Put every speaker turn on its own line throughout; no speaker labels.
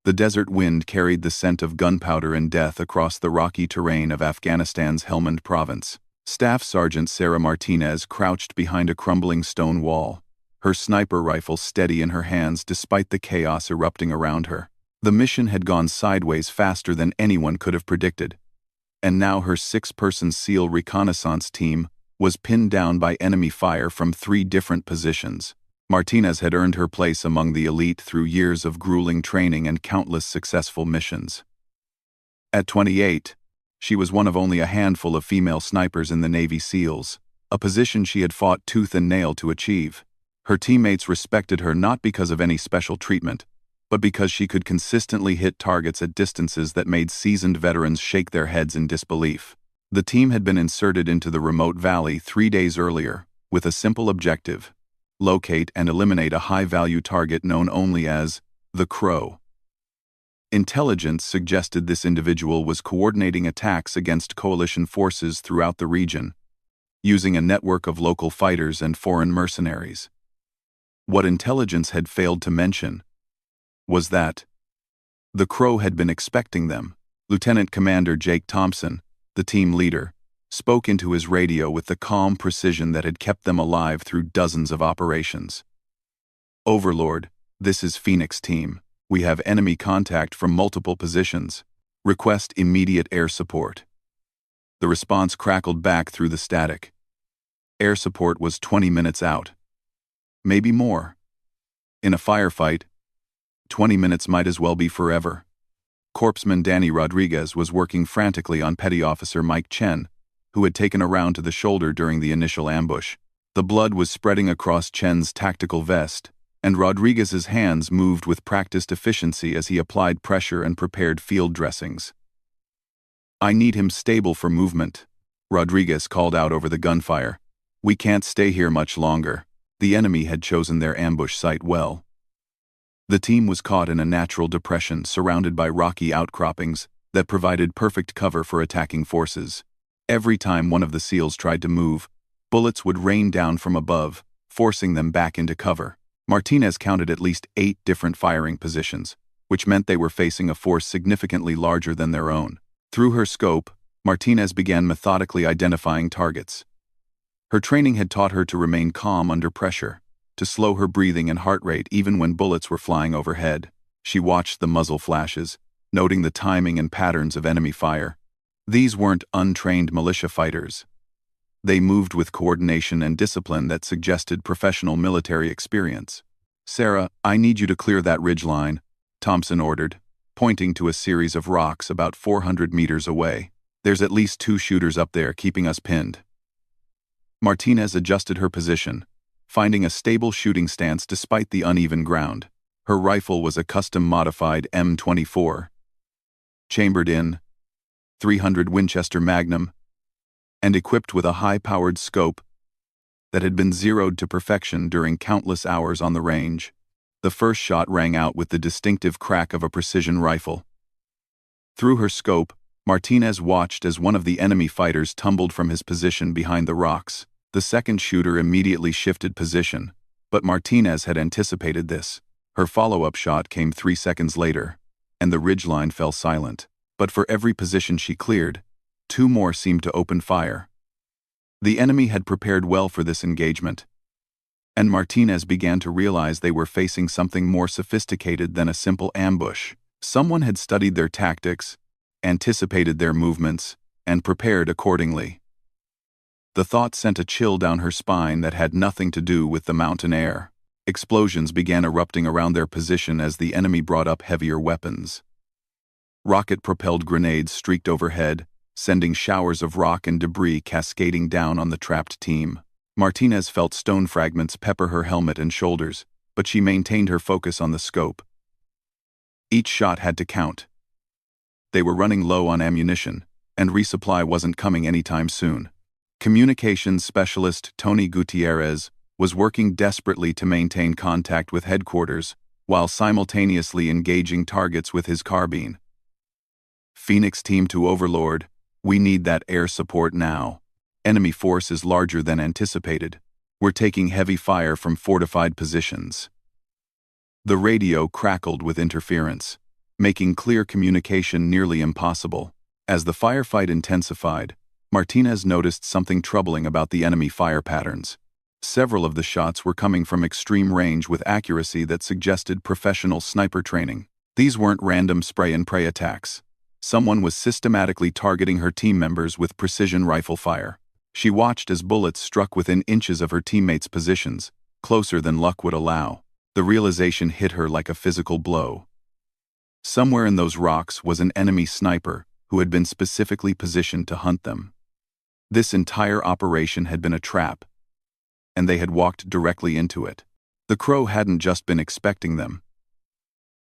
The desert wind carried the scent of gunpowder and death across the rocky terrain of Afghanistan's Helmand province. Staff Sergeant Sarah Martinez crouched behind a crumbling stone wall, her sniper rifle steady in her hands despite the chaos erupting around her. The mission had gone sideways faster than anyone could have predicted, and now her 6-person SEAL reconnaissance team was pinned down by enemy fire from 3 different positions. Martinez had earned her place among the elite through years of grueling training and countless successful missions. At 28, she was one of only a handful of female snipers in the Navy SEALs, a position she had fought tooth and nail to achieve. Her teammates respected her not because of any special treatment, but because she could consistently hit targets at distances that made seasoned veterans shake their heads in disbelief. The team had been inserted into the remote valley 3 days earlier, with a simple objective: locate and eliminate a high-value target known only as the Crow. Intelligence suggested this individual was coordinating attacks against coalition forces throughout the region, using a network of local fighters and foreign mercenaries. What intelligence had failed to mention was that the Crow had been expecting them. Lieutenant Commander Jake Thompson, the team leader, spoke into his radio with the calm precision that had kept them alive through dozens of operations. "Overlord, this is Phoenix Team. We have enemy contact from multiple positions. Request immediate air support." The response crackled back through the static. Air support was 20 minutes out. Maybe more. In a firefight, 20 minutes might as well be forever. Corpsman Danny Rodriguez was working frantically on Petty Officer Mike Chen, who had taken a round to the shoulder during the initial ambush. The blood was spreading across Chen's tactical vest, and Rodriguez's hands moved with practiced efficiency as he applied pressure and prepared field dressings. "I need him stable for movement," Rodriguez called out over the gunfire. "We can't stay here much longer." The enemy had chosen their ambush site well. The team was caught in a natural depression surrounded by rocky outcroppings that provided perfect cover for attacking forces. Every time one of the SEALs tried to move, bullets would rain down from above, forcing them back into cover. Martinez counted at least 8 different firing positions, which meant they were facing a force significantly larger than their own. Through her scope, Martinez began methodically identifying targets. Her training had taught her to remain calm under pressure, to slow her breathing and heart rate even when bullets were flying overhead. She watched the muzzle flashes, noting the timing and patterns of enemy fire. These weren't untrained militia fighters. They moved with coordination and discipline that suggested professional military experience. "Sarah, I need you to clear that ridgeline," Thompson ordered, pointing to a series of rocks about 400 meters away. "There's at least 2 shooters up there keeping us pinned." Martinez adjusted her position, finding a stable shooting stance despite the uneven ground. Her rifle was a custom-modified M24, chambered in .300 Winchester Magnum, and equipped with a high-powered scope that had been zeroed to perfection during countless hours on the range. The first shot rang out with the distinctive crack of a precision rifle. Through her scope, Martinez watched as one of the enemy fighters tumbled from his position behind the rocks. The second shooter immediately shifted position, but Martinez had anticipated this. Her follow-up shot came 3 seconds later, and the ridgeline fell silent. But for every position she cleared, 2 more seemed to open fire. The enemy had prepared well for this engagement, and Martinez began to realize they were facing something more sophisticated than a simple ambush. Someone had studied their tactics, anticipated their movements, and prepared accordingly. The thought sent a chill down her spine that had nothing to do with the mountain air. Explosions began erupting around their position as the enemy brought up heavier weapons. Rocket-propelled grenades streaked overhead, sending showers of rock and debris cascading down on the trapped team. Martinez felt stone fragments pepper her helmet and shoulders, but she maintained her focus on the scope. Each shot had to count. They were running low on ammunition, and resupply wasn't coming anytime soon. Communications specialist Tony Gutierrez was working desperately to maintain contact with headquarters while simultaneously engaging targets with his carbine. "Phoenix Team to Overlord, we need that air support now. Enemy force is larger than anticipated. We're taking heavy fire from fortified positions." The radio crackled with interference. making clear communication nearly impossible. As the firefight intensified, Martinez noticed something troubling about the enemy fire patterns. Several of the shots were coming from extreme range with accuracy that suggested professional sniper training. These weren't random spray-and-pray attacks. Someone was systematically targeting her team members with precision rifle fire. She watched as bullets struck within inches of her teammates' positions, closer than luck would allow. The realization hit her like a physical blow. Somewhere in those rocks was an enemy sniper who had been specifically positioned to hunt them. This entire operation had been a trap, and they had walked directly into it. The Crow hadn't just been expecting them.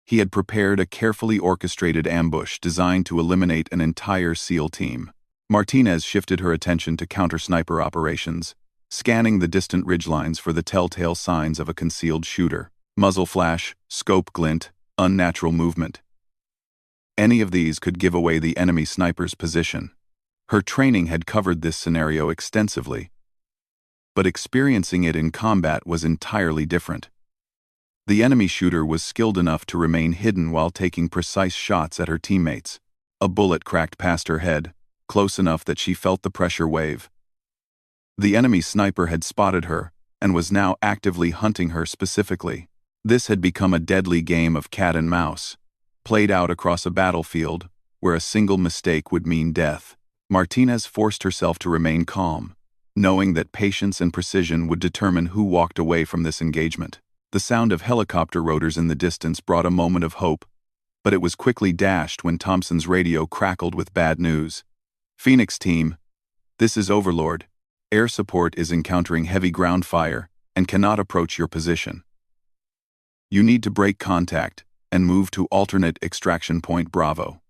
He had prepared a carefully orchestrated ambush designed to eliminate an entire SEAL team. Martinez shifted her attention to counter-sniper operations, scanning the distant ridgelines for the telltale signs of a concealed shooter. Muzzle flash, scope glint, unnatural movement. Any of these could give away the enemy sniper's position. Her training had covered this scenario extensively, but experiencing it in combat was entirely different. The enemy shooter was skilled enough to remain hidden while taking precise shots at her teammates. A bullet cracked past her head, close enough that she felt the pressure wave. The enemy sniper had spotted her and was now actively hunting her specifically. This had become a deadly game of cat and mouse, played out across a battlefield where a single mistake would mean death. Martinez forced herself to remain calm, knowing that patience and precision would determine who walked away from this engagement. The sound of helicopter rotors in the distance brought a moment of hope, but it was quickly dashed when Thompson's radio crackled with bad news. "Phoenix team, this is Overlord. Air support is encountering heavy ground fire and cannot approach your position. You need to break contact and move to alternate extraction point Bravo."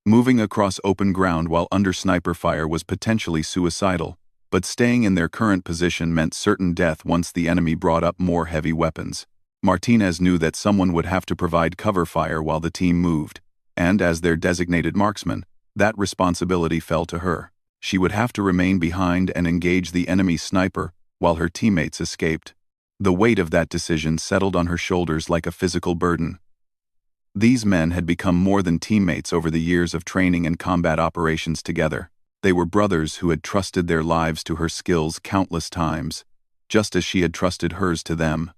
Moving across open ground while under sniper fire was potentially suicidal, but staying in their current position meant certain death once the enemy brought up more heavy weapons. Martinez knew that someone would have to provide cover fire while the team moved, and as their designated marksman, that responsibility fell to her. She would have to remain behind and engage the enemy sniper while her teammates escaped. The weight of that decision settled on her shoulders like a physical burden. These men had become more than teammates over the years of training and combat operations together. They were brothers who had trusted their lives to her skills countless times, just as she had trusted hers to them.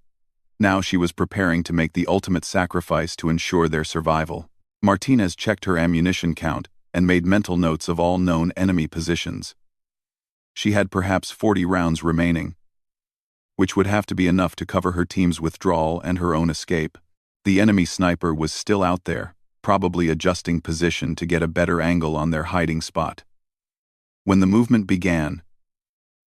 Now she was preparing to make the ultimate sacrifice to ensure their survival. Martinez checked her ammunition count and made mental notes of all known enemy positions. She had perhaps 40 rounds remaining, which would have to be enough to cover her team's withdrawal and her own escape. The enemy sniper was still out there, probably adjusting position to get a better angle on their hiding spot. When the movement began,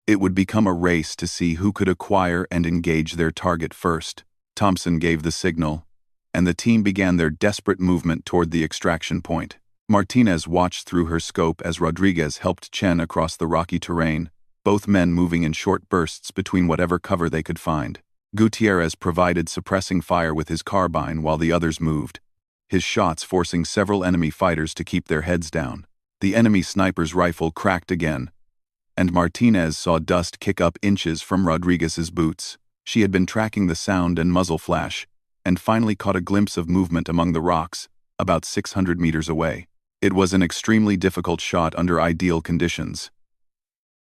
it would become a race to see who could acquire and engage their target first. Thompson gave the signal, and the team began their desperate movement toward the extraction point. Martinez watched through her scope as Rodriguez helped Chen across the rocky terrain, both men moving in short bursts between whatever cover they could find. Gutierrez provided suppressing fire with his carbine while the others moved, his shots forcing several enemy fighters to keep their heads down. The enemy sniper's rifle cracked again, and Martinez saw dust kick up inches from Rodriguez's boots. She had been tracking the sound and muzzle flash, and finally caught a glimpse of movement among the rocks, about 600 meters away. It was an extremely difficult shot under ideal conditions.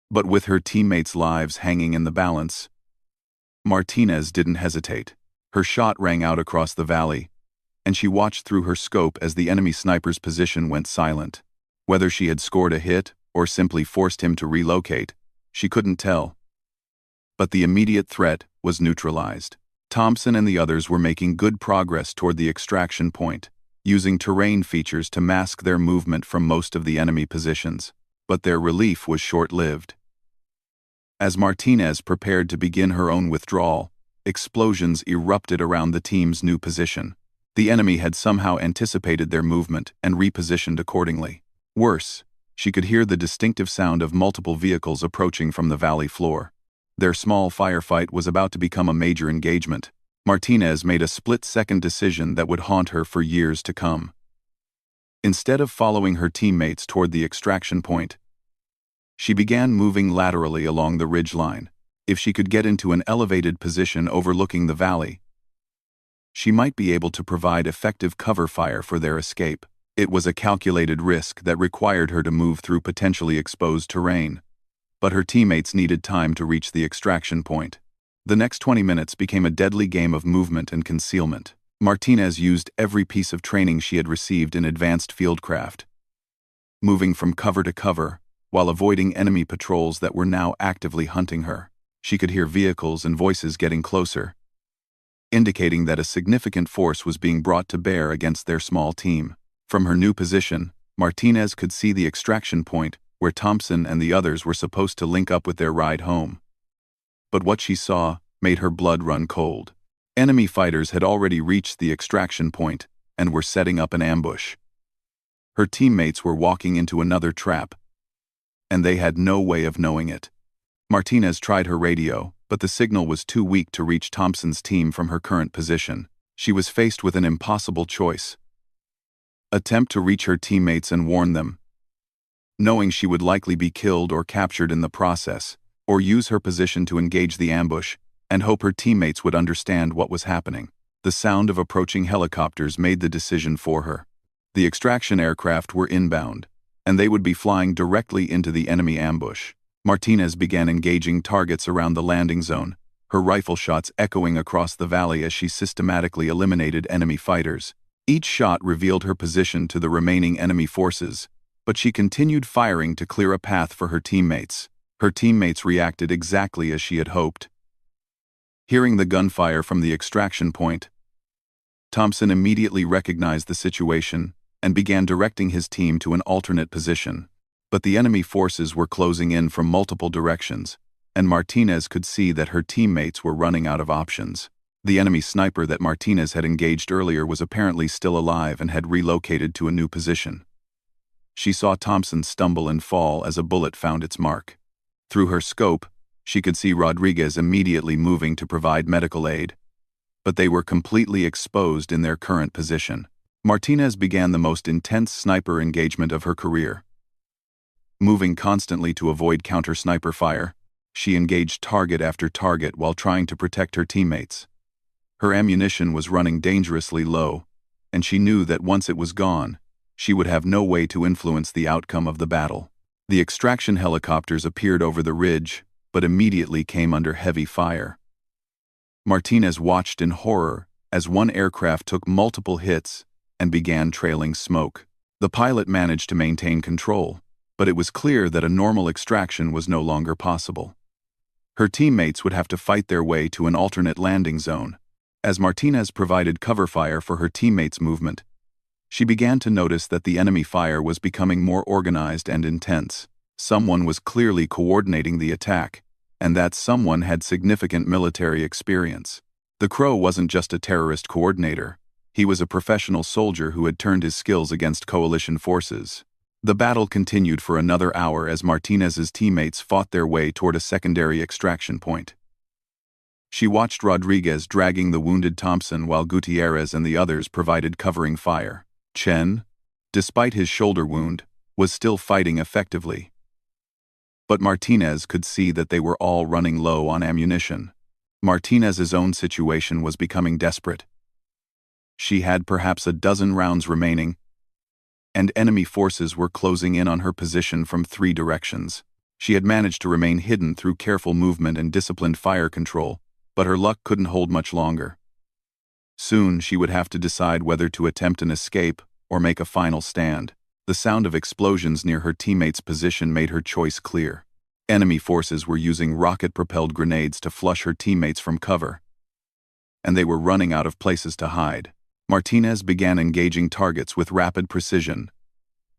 But with her teammates' lives hanging in the balance, Martinez didn't hesitate. Her shot rang out across the valley, and she watched through her scope as the enemy sniper's position went silent. Whether she had scored a hit or simply forced him to relocate, she couldn't tell. But the immediate threat was neutralized. Thompson and the others were making good progress toward the extraction point, using terrain features to mask their movement from most of the enemy positions. But their relief was short-lived. As Martinez prepared to begin her own withdrawal, explosions erupted around the team's new position. The enemy had somehow anticipated their movement and repositioned accordingly. Worse, she could hear the distinctive sound of multiple vehicles approaching from the valley floor. Their small firefight was about to become a major engagement. Martinez made a split-second decision that would haunt her for years to come. Instead of following her teammates toward the extraction point, she began moving laterally along the ridge line. If she could get into an elevated position overlooking the valley, she might be able to provide effective cover fire for their escape. It was a calculated risk that required her to move through potentially exposed terrain, but her teammates needed time to reach the extraction point. The next 20 minutes became a deadly game of movement and concealment. Martinez used every piece of training she had received in advanced fieldcraft, moving from cover to cover, while avoiding enemy patrols that were now actively hunting her. She could hear vehicles and voices getting closer, indicating that a significant force was being brought to bear against their small team. From her new position, Martinez could see the extraction point where Thompson and the others were supposed to link up with their ride home. But what she saw made her blood run cold. Enemy fighters had already reached the extraction point and were setting up an ambush. Her teammates were walking into another trap, and they had no way of knowing it. Martinez tried her radio, but the signal was too weak to reach Thompson's team from her current position. She was faced with an impossible choice: attempt to reach her teammates and warn them, knowing she would likely be killed or captured in the process, or use her position to engage the ambush and hope her teammates would understand what was happening. The sound of approaching helicopters made the decision for her. The extraction aircraft were inbound, and they would be flying directly into the enemy ambush. Martinez began engaging targets around the landing zone, her rifle shots echoing across the valley as she systematically eliminated enemy fighters. Each shot revealed her position to the remaining enemy forces, but she continued firing to clear a path for her teammates. Her teammates reacted exactly as she had hoped. Hearing the gunfire from the extraction point, Thompson immediately recognized the situation and began directing his team to an alternate position. But the enemy forces were closing in from multiple directions, and Martinez could see that her teammates were running out of options. The enemy sniper that Martinez had engaged earlier was apparently still alive and had relocated to a new position. She saw Thompson stumble and fall as a bullet found its mark. Through her scope, she could see Rodriguez immediately moving to provide medical aid, but they were completely exposed in their current position. Martinez began the most intense sniper engagement of her career. Moving constantly to avoid counter-sniper fire, she engaged target after target while trying to protect her teammates. Her ammunition was running dangerously low, and she knew that once it was gone, she would have no way to influence the outcome of the battle. The extraction helicopters appeared over the ridge, but immediately came under heavy fire. Martinez watched in horror as one aircraft took multiple hits and began trailing smoke. The pilot managed to maintain control, but it was clear that a normal extraction was no longer possible. Her teammates would have to fight their way to an alternate landing zone. As Martinez provided cover fire for her teammates' movement, she began to notice that the enemy fire was becoming more organized and intense. Someone was clearly coordinating the attack, and that someone had significant military experience. The Crow wasn't just a terrorist coordinator. He was a professional soldier who had turned his skills against coalition forces. The battle continued for another hour as Martinez's teammates fought their way toward a secondary extraction point. She watched Rodriguez dragging the wounded Thompson while Gutierrez and the others provided covering fire. Chen, despite his shoulder wound, was still fighting effectively. But Martinez could see that they were all running low on ammunition. Martinez's own situation was becoming desperate. She had perhaps a dozen rounds remaining, and enemy forces were closing in on her position from 3 directions. She had managed to remain hidden through careful movement and disciplined fire control, but her luck couldn't hold much longer. Soon she would have to decide whether to attempt an escape or make a final stand. The sound of explosions near her teammates' position made her choice clear. Enemy forces were using rocket-propelled grenades to flush her teammates from cover, and they were running out of places to hide. Martinez began engaging targets with rapid precision,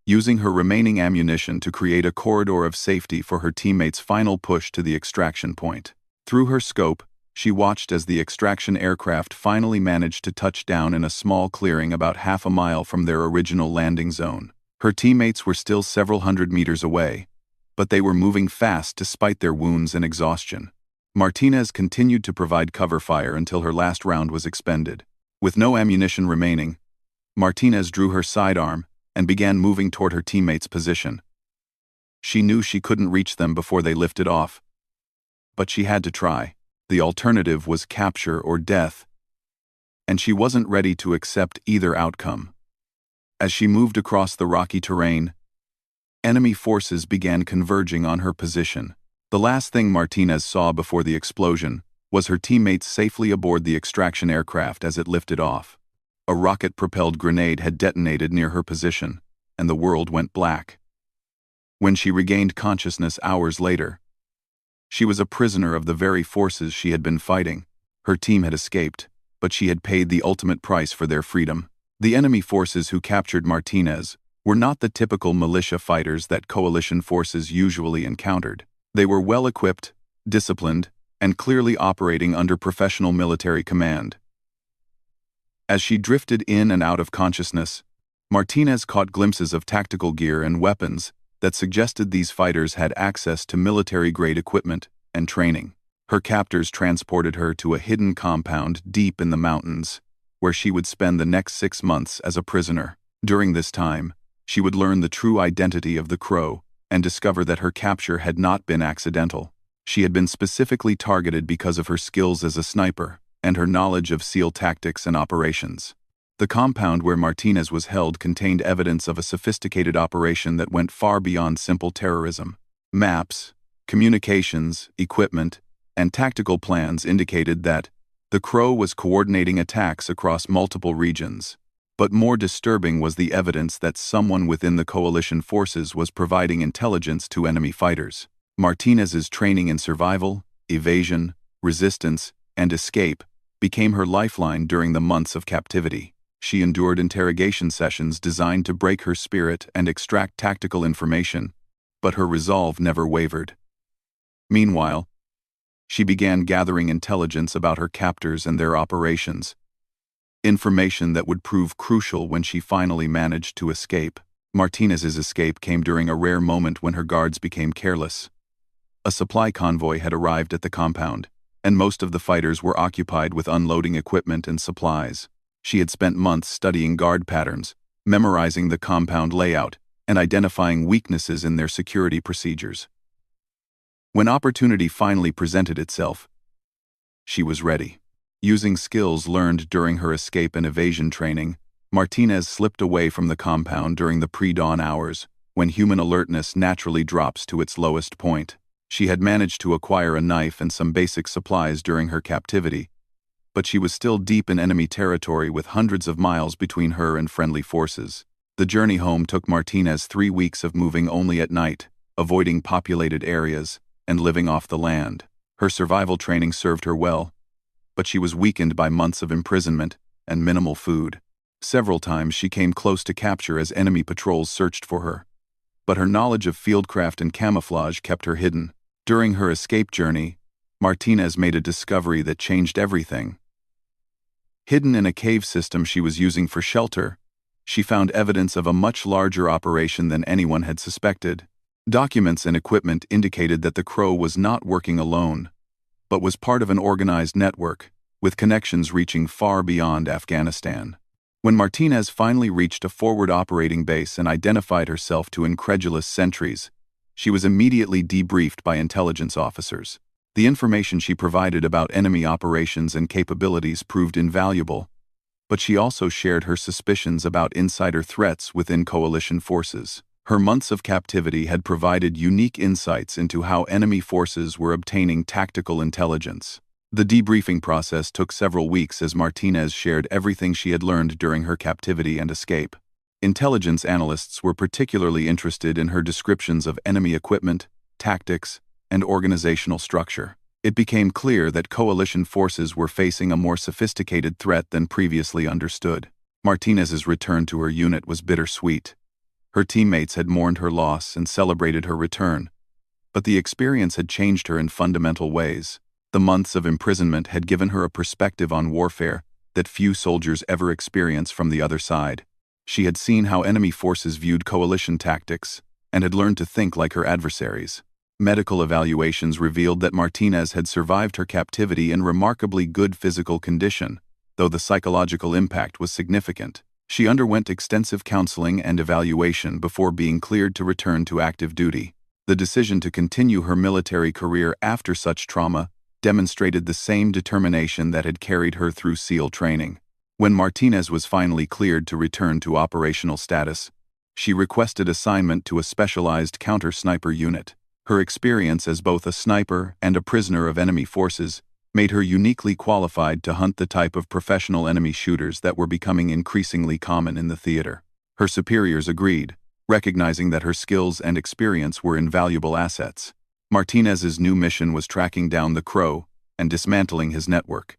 using her remaining ammunition to create a corridor of safety for her teammates' final push to the extraction point. Through her scope, she watched as the extraction aircraft finally managed to touch down in a small clearing about half a mile from their original landing zone. Her teammates were still several hundred meters away, but they were moving fast despite their wounds and exhaustion. Martinez continued to provide cover fire until her last round was expended. With no ammunition remaining, Martinez drew her sidearm and began moving toward her teammates' position. She knew she couldn't reach them before they lifted off, but she had to try. The alternative was capture or death, and she wasn't ready to accept either outcome. As she moved across the rocky terrain, enemy forces began converging on her position. The last thing Martinez saw before the explosion was her teammates safely aboard the extraction aircraft as it lifted off. A rocket-propelled grenade had detonated near her position, and the world went black. When she regained consciousness hours later, she was a prisoner of the very forces she had been fighting. Her team had escaped, but she had paid the ultimate price for their freedom. The enemy forces who captured Martinez were not the typical militia fighters that coalition forces usually encountered. They were well-equipped, disciplined, and clearly operating under professional military command. As she drifted in and out of consciousness, Martinez caught glimpses of tactical gear and weapons that suggested these fighters had access to military-grade equipment and training. Her captors transported her to a hidden compound deep in the mountains, where she would spend the next 6 months as a prisoner. During this time, she would learn the true identity of the Crow and discover that her capture had not been accidental. She had been specifically targeted because of her skills as a sniper and her knowledge of SEAL tactics and operations. The compound where Martinez was held contained evidence of a sophisticated operation that went far beyond simple terrorism. Maps, communications, equipment, and tactical plans indicated that the Crow was coordinating attacks across multiple regions. But more disturbing was the evidence that someone within the coalition forces was providing intelligence to enemy fighters. Martinez's training in survival, evasion, resistance, and escape became her lifeline during the months of captivity. She endured interrogation sessions designed to break her spirit and extract tactical information, but her resolve never wavered. Meanwhile, she began gathering intelligence about her captors and their operations, information that would prove crucial when she finally managed to escape. Martinez's escape came during a rare moment when her guards became careless. A supply convoy had arrived at the compound, and most of the fighters were occupied with unloading equipment and supplies. She had spent months studying guard patterns, memorizing the compound layout, and identifying weaknesses in their security procedures. When opportunity finally presented itself, she was ready. Using skills learned during her escape and evasion training, Martinez slipped away from the compound during the pre-dawn hours, when human alertness naturally drops to its lowest point. She had managed to acquire a knife and some basic supplies during her captivity, but she was still deep in enemy territory with hundreds of miles between her and friendly forces. The journey home took Martinez 3 weeks of moving only at night, avoiding populated areas, and living off the land. Her survival training served her well, but she was weakened by months of imprisonment and minimal food. Several times she came close to capture as enemy patrols searched for her, but her knowledge of fieldcraft and camouflage kept her hidden. During her escape journey, Martinez made a discovery that changed everything. Hidden in a cave system she was using for shelter, she found evidence of a much larger operation than anyone had suspected. Documents and equipment indicated that the Crow was not working alone, but was part of an organized network, with connections reaching far beyond Afghanistan. When Martinez finally reached a forward operating base and identified herself to incredulous sentries, she was immediately debriefed by intelligence officers. The information she provided about enemy operations and capabilities proved invaluable, but she also shared her suspicions about insider threats within coalition forces. Her months of captivity had provided unique insights into how enemy forces were obtaining tactical intelligence. The debriefing process took several weeks as Martinez shared everything she had learned during her captivity and escape. Intelligence analysts were particularly interested in her descriptions of enemy equipment, tactics, and organizational structure. It became clear that coalition forces were facing a more sophisticated threat than previously understood. Martinez's return to her unit was bittersweet. Her teammates had mourned her loss and celebrated her return, but the experience had changed her in fundamental ways. The months of imprisonment had given her a perspective on warfare that few soldiers ever experience from the other side. She had seen how enemy forces viewed coalition tactics and had learned to think like her adversaries. Medical evaluations revealed that Martinez had survived her captivity in remarkably good physical condition, though the psychological impact was significant. She underwent extensive counseling and evaluation before being cleared to return to active duty. The decision to continue her military career after such trauma demonstrated the same determination that had carried her through SEAL training. When Martinez was finally cleared to return to operational status, she requested assignment to a specialized counter-sniper unit. Her experience as both a sniper and a prisoner of enemy forces made her uniquely qualified to hunt the type of professional enemy shooters that were becoming increasingly common in the theater. Her superiors agreed, recognizing that her skills and experience were invaluable assets. Martinez's new mission was tracking down the Crow and dismantling his network.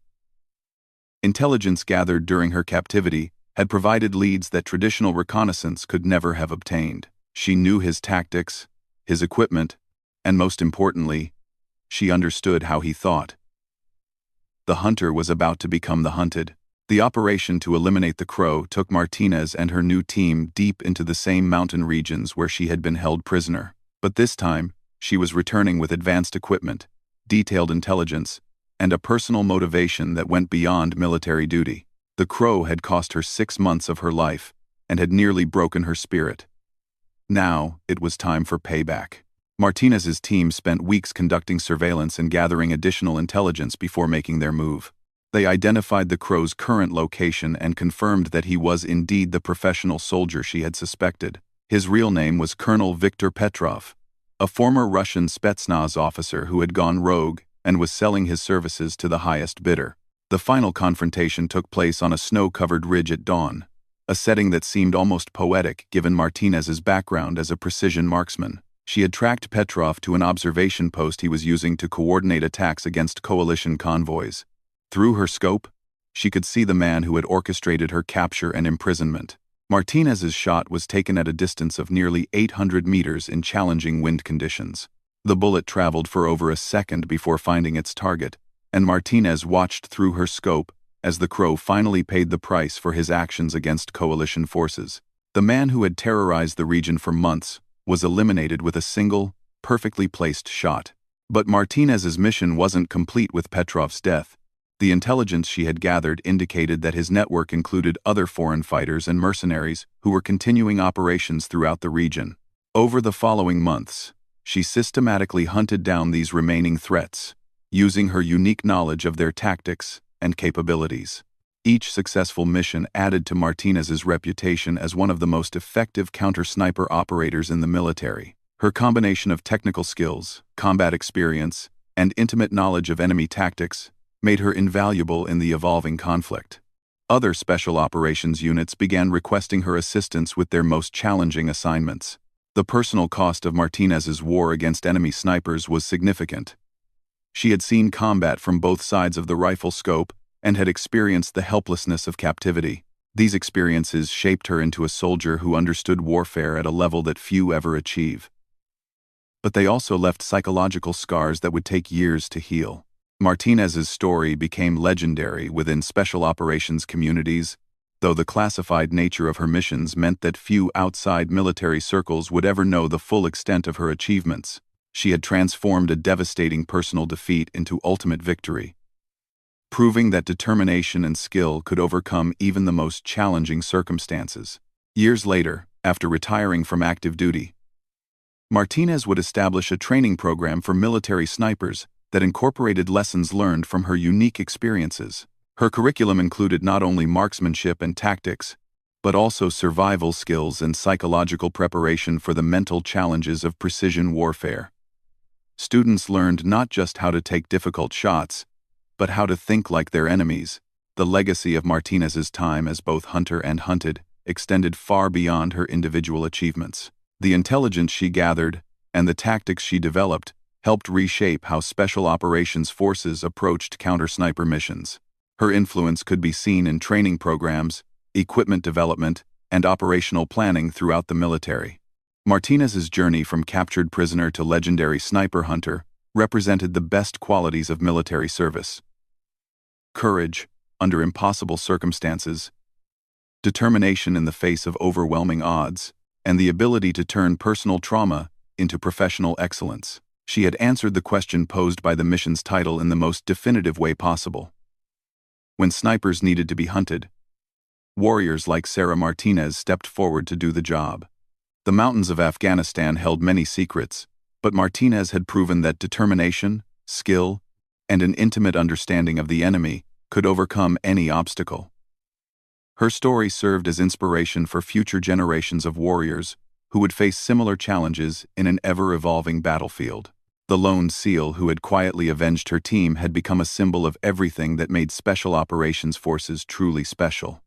Intelligence gathered during her captivity had provided leads that traditional reconnaissance could never have obtained. She knew his tactics, his equipment, and most importantly, she understood how he thought. The hunter was about to become the hunted. The operation to eliminate the Crow took Martinez and her new team deep into the same mountain regions where she had been held prisoner. But this time, she was returning with advanced equipment, detailed intelligence, and a personal motivation that went beyond military duty. The Crow had cost her 6 months of her life and had nearly broken her spirit. Now, it was time for payback. Martinez's team spent weeks conducting surveillance and gathering additional intelligence before making their move. They identified the Crow's current location and confirmed that he was indeed the professional soldier she had suspected. His real name was Colonel Viktor Petrov, a former Russian Spetsnaz officer who had gone rogue and was selling his services to the highest bidder. The final confrontation took place on a snow-covered ridge at dawn, a setting that seemed almost poetic given Martinez's background as a precision marksman. She had tracked Petrov to an observation post he was using to coordinate attacks against coalition convoys. Through her scope, she could see the man who had orchestrated her capture and imprisonment. Martinez's shot was taken at a distance of nearly 800 meters in challenging wind conditions. The bullet traveled for over a second before finding its target, and Martinez watched through her scope as the Crow finally paid the price for his actions against coalition forces. The man who had terrorized the region for months was eliminated with a single, perfectly placed shot. But Martinez's mission wasn't complete with Petrov's death. The intelligence she had gathered indicated that his network included other foreign fighters and mercenaries who were continuing operations throughout the region. Over the following months, she systematically hunted down these remaining threats, using her unique knowledge of their tactics and capabilities. Each successful mission added to Martinez's reputation as one of the most effective counter-sniper operators in the military. Her combination of technical skills, combat experience, and intimate knowledge of enemy tactics made her invaluable in the evolving conflict. Other special operations units began requesting her assistance with their most challenging assignments. The personal cost of Martinez's war against enemy snipers was significant. She had seen combat from both sides of the rifle scope and had experienced the helplessness of captivity. These experiences shaped her into a soldier who understood warfare at a level that few ever achieve. But they also left psychological scars that would take years to heal. Martinez's story became legendary within special operations communities, though the classified nature of her missions meant that few outside military circles would ever know the full extent of her achievements. She had transformed a devastating personal defeat into ultimate victory, proving that determination and skill could overcome even the most challenging circumstances. Years later, after retiring from active duty, Martinez would establish a training program for military snipers that incorporated lessons learned from her unique experiences. Her curriculum included not only marksmanship and tactics, but also survival skills and psychological preparation for the mental challenges of precision warfare. Students learned not just how to take difficult shots, but how to think like their enemies. The legacy of Martinez's time as both hunter and hunted extended far beyond her individual achievements. The intelligence she gathered and the tactics she developed helped reshape how special operations forces approached counter-sniper missions. Her influence could be seen in training programs, equipment development, and operational planning throughout the military. Martinez's journey from captured prisoner to legendary sniper hunter represented the best qualities of military service: courage under impossible circumstances, determination in the face of overwhelming odds, and the ability to turn personal trauma into professional excellence. She had answered the question posed by the mission's title in the most definitive way possible. When snipers needed to be hunted, warriors like Sarah Martinez stepped forward to do the job. The mountains of Afghanistan held many secrets, but Martinez had proven that determination, skill, and an intimate understanding of the enemy could overcome any obstacle. Her story served as inspiration for future generations of warriors who would face similar challenges in an ever-evolving battlefield. The lone SEAL who had quietly avenged her team had become a symbol of everything that made Special Operations Forces truly special.